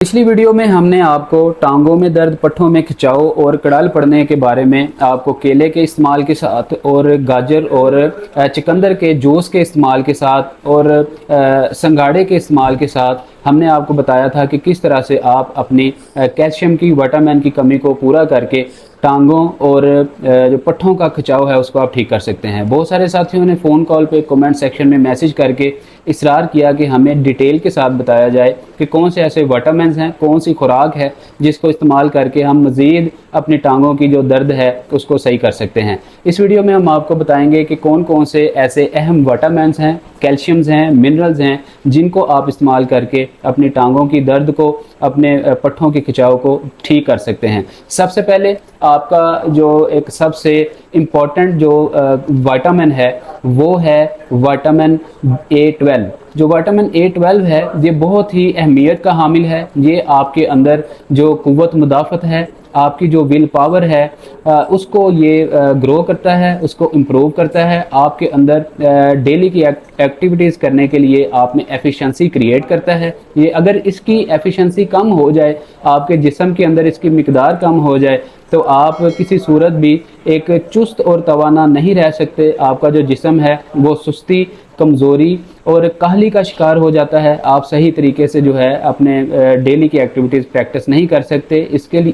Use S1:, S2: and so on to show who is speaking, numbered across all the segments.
S1: पिछली वीडियो में हमने आपको टांगों में दर्द, पट्ठों में खिंचाव और कड़ाल पड़ने के बारे में आपको केले के इस्तेमाल के साथ और गाजर और चुकंदर के जूस के इस्तेमाल के साथ और संघाड़े के इस्तेमाल के साथ हमने आपको बताया था कि किस तरह से आप अपनी कैल्शियम की, विटामिन की कमी को पूरा करके टांगों और जो पट्ठों का खिंचाव है उसको आप ठीक कर सकते हैं। बहुत सारे साथियों ने फ़ोन कॉल पे, कमेंट सेक्शन में मैसेज करके इसरार किया कि हमें डिटेल के साथ बताया जाए कि कौन से ऐसे विटामिन्स हैं, कौन सी खुराक है जिसको इस्तेमाल करके हम मज़ीद अपनी टांगों की जो दर्द है उसको सही कर सकते हैं। इस वीडियो में हम आपको बताएंगे कि कौन कौन से ऐसे अहम विटामिन्स हैं, कैल्शियम्स हैं, मिनरल्स हैं जिनको आप इस्तेमाल करके अपनी टांगों की दर्द को, अपने पट्ठों के खिंचाव को ठीक कर सकते हैं। सबसे पहले आपका जो एक सबसे इम्पॉर्टेंट जो विटामिन है वो है विटामिन A12। जो विटामिन A12 है ये बहुत ही अहमियत का हामिल है। ये आपके अंदर जो कुव्वत मुदाफ़त है, आपकी जो विल पावर है उसको ये ग्रो करता है, उसको इम्प्रूव करता है। आपके अंदर डेली की एक्टिविटीज़ करने के लिए आप में एफिशिएंसी क्रिएट करता है। ये अगर इसकी एफिशिएंसी कम हो जाए, आपके जिस्म के अंदर इसकी मिकदार कम हो जाए तो आप किसी सूरत भी एक चुस्त और तवाना नहीं रह सकते। आपका जो जिस्म है वो सुस्ती, कमज़ोरी और काहली का शिकार हो जाता है। आप सही तरीके से जो है अपने डेली की एक्टिविटीज़ प्रैक्टिस नहीं कर सकते।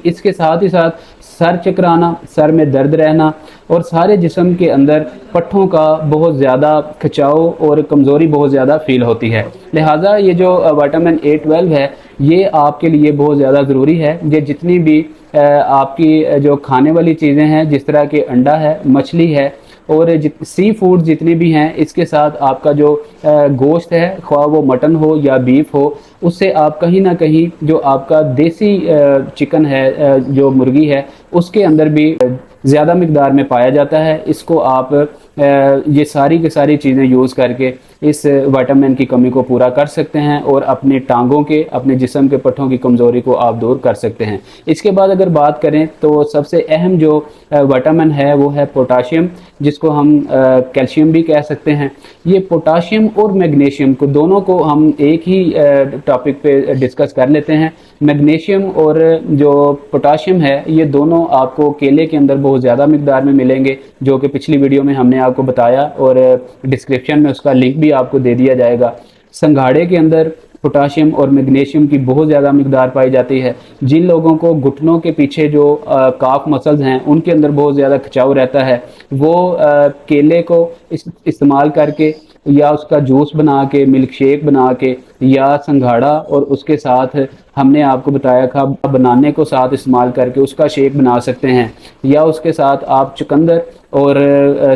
S1: इसके साथ ही साथ सर चकराना, सर में दर्द रहना और सारे जिस्म के अंदर पट्ठों का बहुत ज़्यादा खिंचाव और कमज़ोरी बहुत ज़्यादा फील होती है। लिहाजा ये जो विटामिन A12 है ये आपके लिए बहुत ज़्यादा ज़रूरी है। ये जितनी भी आपकी जो खाने वाली चीज़ें हैं, जिस तरह के अंडा है, मछली है और सी फूड जितने भी हैं, इसके साथ आपका जो गोश्त है, ख्वाह वो मटन हो या बीफ हो, उससे आप कहीं ना कहीं जो आपका देसी चिकन है, जो मुर्गी है, उसके अंदर भी ज़्यादा मिकदार में पाया जाता है। इसको आप ये सारी की सारी चीज़ें यूज़ करके इस विटामिन की कमी को पूरा कर सकते हैं और अपने टांगों के, अपने जिस्म के पट्ठों की कमज़ोरी को आप दूर कर सकते हैं। इसके बाद अगर बात करें तो सबसे अहम जो विटामिन है वो है पोटाशियम, जिसको हम कैल्शियम भी कह सकते हैं। ये पोटाशियम और मैग्नीशियम को दोनों को हम एक ही टॉपिक पे डिस्कस कर लेते हैं। मैग्नीशियम और जो पोटाशियम है ये दोनों आपको केले के अंदर बहुत ज़्यादा मिकदार में मिलेंगे, जो कि पिछली वीडियो में हमने आपको बताया और डिस्क्रिप्शन में उसका लिंक भी आपको दे दिया जाएगा। संघाड़े के अंदर पोटाशियम और मैग्नीशियम की बहुत ज़्यादा मिकदार पाई जाती है। जिन लोगों को घुटनों के पीछे जो काफ मसल्स हैं उनके अंदर बहुत ज़्यादा खिंचाव रहता है, वो केले को इस्तेमाल करके या उसका जूस बना के, मिल्क शेक बना के या संघाड़ा और उसके साथ हमने आपको बताया था बनाने को साथ इस्तेमाल करके उसका शेक बना सकते हैं, या उसके साथ आप चुकंदर और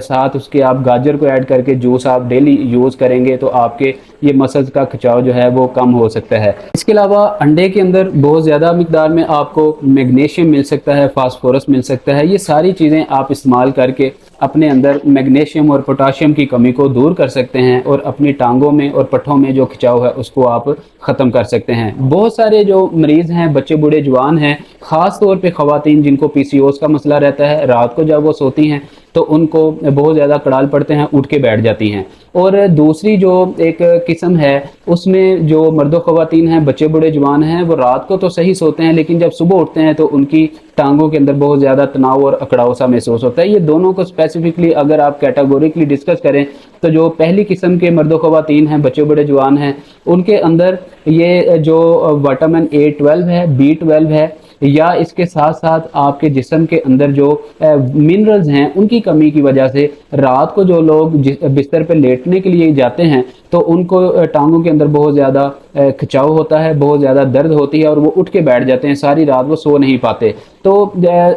S1: साथ उसके आप गाजर को ऐड करके जूस आप डेली यूज़ करेंगे तो आपके ये मसल्स का खिंचाव जो है वो कम हो सकता है। इसके अलावा अंडे के अंदर बहुत ज़्यादा मिकदार में आपको मैग्नीशियम मिल सकता है, फास्फोरस मिल सकता है। ये सारी चीज़ें आप इस्तेमाल करके अपने अंदर मैग्नीशियम और पोटाशियम की कमी को दूर कर सकते हैं और अपनी टांगों में और पट्ठों में जो खिंचाव है उसको आप ख़त्म कर सकते हैं। बहुत सारे जो मरीज़ हैं, बच्चे, बूढ़े, जवान हैं, ख़ास तौर पे ख़वातीन जिनको PCOS का मसला रहता है, रात को जब वो सोती हैं तो उनको बहुत ज़्यादा कड़ाल पड़ते हैं, उठ के बैठ जाती हैं। और दूसरी जो एक किस्म है उसमें जो मर्दो ख़वातीन हैं, बच्चे, बूढ़े, जवान हैं, वो रात को तो सही सोते हैं लेकिन जब सुबह उठते हैं तो उनकी टांगों के अंदर बहुत ज़्यादा तनाव और अकड़ाव सा महसूस होता है। ये दोनों को स्पेसिफिकली अगर आप कैटेगोरिकली डिस्कस करें तो जो पहली किस्म के मर्दो ख़वातीन हैं, बच्चे, बूढ़े, जवान हैं, उनके अंदर ये जो विटामिन A12 है, B12 है, या इसके साथ साथ आपके जिस्म के अंदर जो मिनरल्स हैं उनकी कमी की वजह से रात को जो लोग बिस्तर पर लेटने के लिए जाते हैं तो उनको टांगों के अंदर बहुत ज़्यादा खिंचाव होता है, बहुत ज़्यादा दर्द होती है और वो उठ के बैठ जाते हैं, सारी रात वो सो नहीं पाते। तो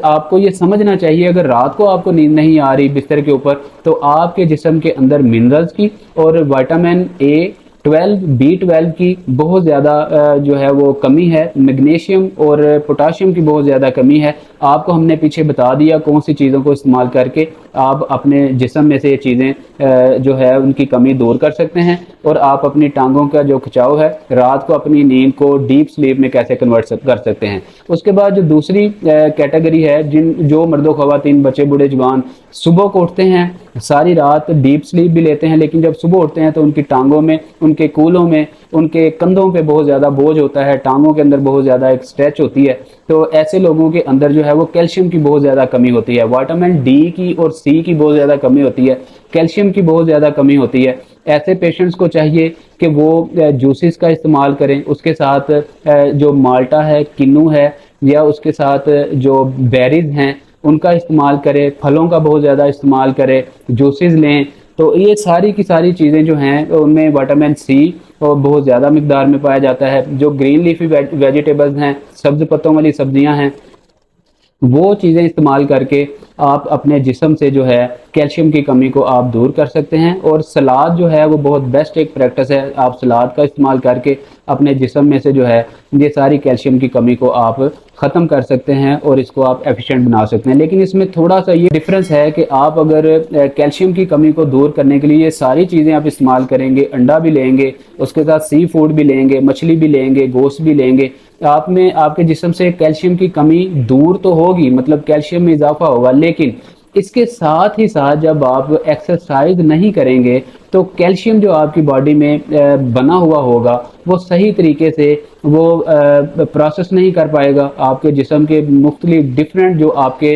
S1: आपको ये समझना चाहिए अगर रात को आपको नींद नहीं आ रही बिस्तर के ऊपर तो आपके जिस्म के अंदर मिनरल्स की और विटामिन A12, B12 की बहुत ज़्यादा जो है वो कमी है, मैग्नीशियम और पोटाशियम की बहुत ज़्यादा कमी है। आपको हमने पीछे बता दिया कौन सी चीज़ों को इस्तेमाल करके आप अपने जिस्म में से ये चीज़ें जो है उनकी कमी दूर कर सकते हैं और आप अपनी टांगों का जो खिंचाव है, रात को अपनी नींद को डीप स्लीप में कैसे कन्वर्ट कर सकते हैं। उसके बाद जो दूसरी कैटेगरी है, जो मर्दो ख़वातीन, बच्चे, बूढ़े, जवान सुबह को उठते हैं, सारी रात डीप स्लीप भी लेते हैं लेकिन जब सुबह उठते हैं तो उनकी टांगों में, उनके कूलों में उनके कंधों पे बहुत ज़्यादा बोझ होता है, टांगों के अंदर बहुत ज़्यादा एक स्ट्रेच होती है, तो ऐसे लोगों के अंदर जो है वो कैल्शियम की बहुत ज़्यादा कमी होती है, विटामिन डी की और सी की बहुत ज़्यादा कमी होती है, कैल्शियम की बहुत ज़्यादा कमी होती है। ऐसे पेशेंट्स को चाहिए कि वो जूसेस का इस्तेमाल करें, उसके साथ जो माल्टा है, किन्नू है, या उसके साथ जो बेरीज हैं उनका इस्तेमाल करें, फलों का बहुत ज़्यादा इस्तेमाल करें, जूसेस लें। तो ये सारी की सारी चीज़ें जो हैं उनमें विटामिन सी और बहुत ज़्यादा मिकदार में पाया जाता है। जो ग्रीन लीफी वेजिटेबल्स हैं, सब्ज पत्तों वाली सब्जियां हैं, वो चीज़ें इस्तेमाल करके आप अपने जिस्म से जो है कैल्शियम की कमी को आप दूर कर सकते हैं। और सलाद जो है वो बहुत बेस्ट एक प्रैक्टिस है, आप सलाद का इस्तेमाल करके अपने जिस्म में से जो है ये सारी कैल्शियम की कमी को आप ख़त्म कर सकते हैं और इसको आप एफिशिएंट बना सकते हैं। लेकिन इसमें थोड़ा सा ये डिफरेंस है कि आप अगर कैल्शियम की कमी को दूर करने के लिए ये सारी चीज़ें आप इस्तेमाल करेंगे, अंडा भी लेंगे, उसके साथ सी फूड भी लेंगे, मछली भी लेंगे, गोश्त भी लेंगे, आप में आपके जिस्म से कैल्शियम की कमी दूर तो होगी, मतलब कैल्शियम में इजाफा होगा। लेकिन इसके साथ ही साथ जब आप एक्सरसाइज नहीं करेंगे तो कैल्शियम जो आपकी बॉडी में बना हुआ होगा वो सही तरीके से वो प्रोसेस नहीं कर पाएगा। आपके जिस्म के मुख्तलिफ डिफरेंट जो आपके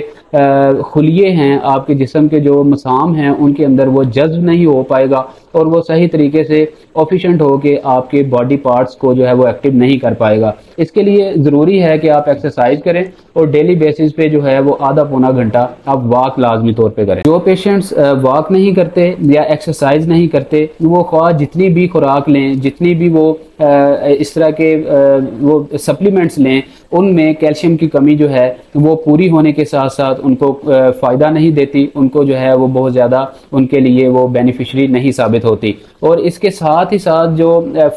S1: खुलिये हैं, आपके जिस्म के जो मसाम हैं, उनके अंदर वो जज्ब नहीं हो पाएगा और वो सही तरीके से एफिशिएंट हो के आपके बॉडी पार्ट्स को जो है वो एक्टिव नहीं कर पाएगा। इसके लिए ज़रूरी है कि आप एक्सरसाइज करें और डेली बेसिस पे जो है वो आधा पौना घंटा आप वॉक लाजमी तौर पे करें। जो पेशेंट्स वॉक नहीं करते या एक्सरसाइज नहीं करते, वो ख्वाह जितनी भी खुराक लें, जितनी भी वो इस तरह के वो सप्लीमेंट्स लें, उनमें कैल्शियम की कमी जो है वो पूरी होने के साथ साथ उनको फ़ायदा नहीं देती, उनको जो है वो बहुत ज़्यादा उनके लिए वो बेनिफिशरी नहीं साबित होती। और इसके साथ ही साथ जो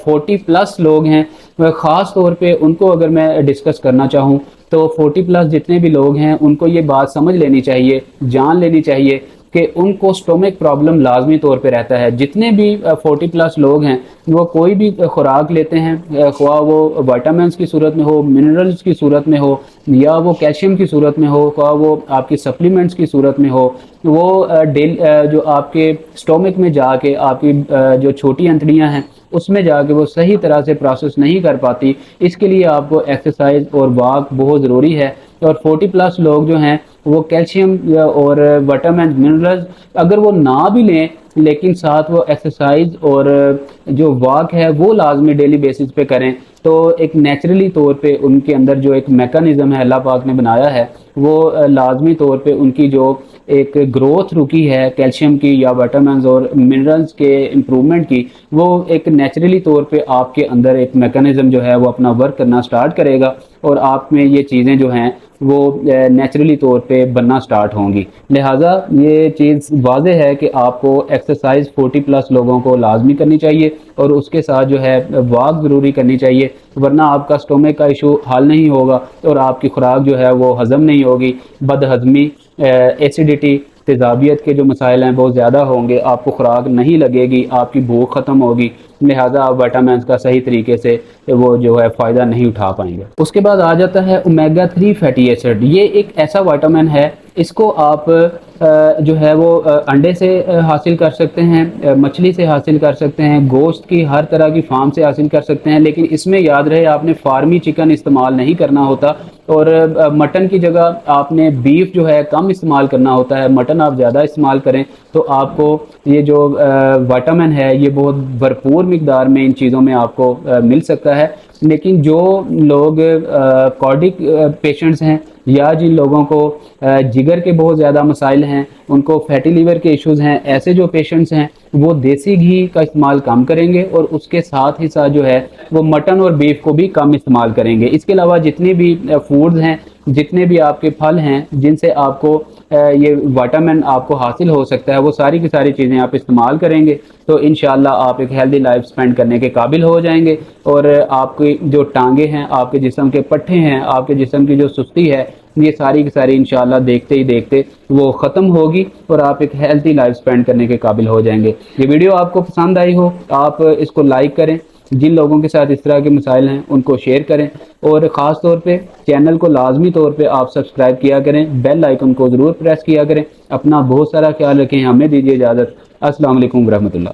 S1: 40+ लोग हैं, ख़ास तौर पे उनको अगर मैं डिस्कस करना चाहूँ तो 40+ जितने भी लोग हैं उनको ये बात समझ लेनी चाहिए, जान लेनी चाहिए कि उनको स्टोमक प्रॉब्लम लाजमी तौर पे रहता है। जितने भी 40+ लोग हैं वो कोई भी खुराक लेते हैं, ख्वाह वो विटामिन्स की सूरत में हो, मिनरल्स की सूरत में हो, या वो कैल्शियम की सूरत में हो, ख्वाह वो आपकी सप्लीमेंट्स की सूरत में हो, वो जो आपके स्टोमक में जाके आपकी जो छोटी अंतड़ियाँ हैं उसमें जाके वो सही तरह से प्रोसेस नहीं कर पाती। इसके लिए आपको एक्सरसाइज और वॉक बहुत ज़रूरी है। और 40+ लोग जो हैं वो कैल्शियम और विटामिन मिनरल्स अगर वो ना भी लें, लेकिन साथ वो एक्सरसाइज और जो वॉक है वो लाजमी डेली बेसिस पे करें, तो एक नेचुरली तौर पे उनके अंदर जो एक मैकेनिज्म है अल्लाह पाक ने बनाया है, वो लाजमी तौर पे उनकी जो एक ग्रोथ रुकी है कैल्शियम की या विटामिन्स और मिनरल्स के इम्प्रूवमेंट की, वो एक नेचुरली तौर पे आपके अंदर एक मैकेनिज्म जो है वो अपना वर्क करना स्टार्ट करेगा और आप में ये चीज़ें जो हैं वो नेचुरली तौर पे बनना स्टार्ट होंगी। लिहाजा ये चीज़ वाज़े है कि आपको एक्सरसाइज 40+ लोगों को लाजमी करनी चाहिए और उसके साथ जो है वॉक ज़रूरी करनी चाहिए, वरना आपका स्टोमक का इशू हल नहीं होगा और आपकी खुराक जो है वो हज़म नहीं होगी। बदहज़मी, एसिडिटी, तेज़ाबियत के जो मसाइल हैं बहुत ज़्यादा होंगे, आपको खुराक नहीं लगेगी, आपकी भूख ख़त्म होगी, लिहाजा आप विटामिन का सही तरीके से वो जो है फ़ायदा नहीं उठा पाएंगे। उसके बाद आ जाता है ओमेगा 3 फैटी एसिड। ये एक ऐसा विटामिन है, इसको आप जो है वो अंडे से हासिल कर सकते हैं, मछली से हासिल कर सकते हैं, गोश्त की हर तरह की फार्म से हासिल कर सकते हैं। लेकिन इसमें याद रहे आपने फार्मी चिकन इस्तेमाल नहीं करना होता और मटन की जगह आपने बीफ जो है कम इस्तेमाल करना होता है, मटन आप ज़्यादा इस्तेमाल करें तो आपको ये जो विटामिन है ये बहुत भरपूर मिकदार में इन चीज़ों में आपको मिल सकता है। लेकिन जो लोग कार्डिक पेशेंट्स हैं या जिन लोगों को जिगर के बहुत ज़्यादा मसाइल हैं, उनको फैटी लीवर के इश्यूज़ हैं, ऐसे जो पेशेंट्स हैं वो देसी घी का इस्तेमाल कम करेंगे और उसके साथ ही साथ जो है वो मटन और बीफ को भी कम इस्तेमाल करेंगे। इसके अलावा जितनी भी फूड्स हैं, जितने भी आपके फल हैं जिनसे आपको ये विटामिन आपको हासिल हो सकता है, वो सारी की सारी चीज़ें आप इस्तेमाल करेंगे तो इंशाल्लाह आप एक हेल्दी लाइफ स्पेंड करने के काबिल हो जाएंगे और आपकी जो टांगे हैं, आपके जिस्म के पट्टे हैं, आपके जिस्म की जो सुस्ती है, ये सारी की सारी इंशाल्लाह देखते ही देखते वो ख़त्म होगी और आप एक हेल्दी लाइफ स्पेंड करने के काबिल हो जाएंगे। ये वीडियो आपको पसंद आई हो, आप इसको लाइक करें, जिन लोगों के साथ इस तरह के मसाइल हैं उनको शेयर करें और ख़ास तौर पे चैनल को लाजमी तौर पे आप सब्सक्राइब किया करें, बेल आइकन को ज़रूर प्रेस किया करें। अपना बहुत सारा ख्याल रखें, हमें दीजिए इजाज़त। अस्सलाम वालेकुम रहमतुल्लाह।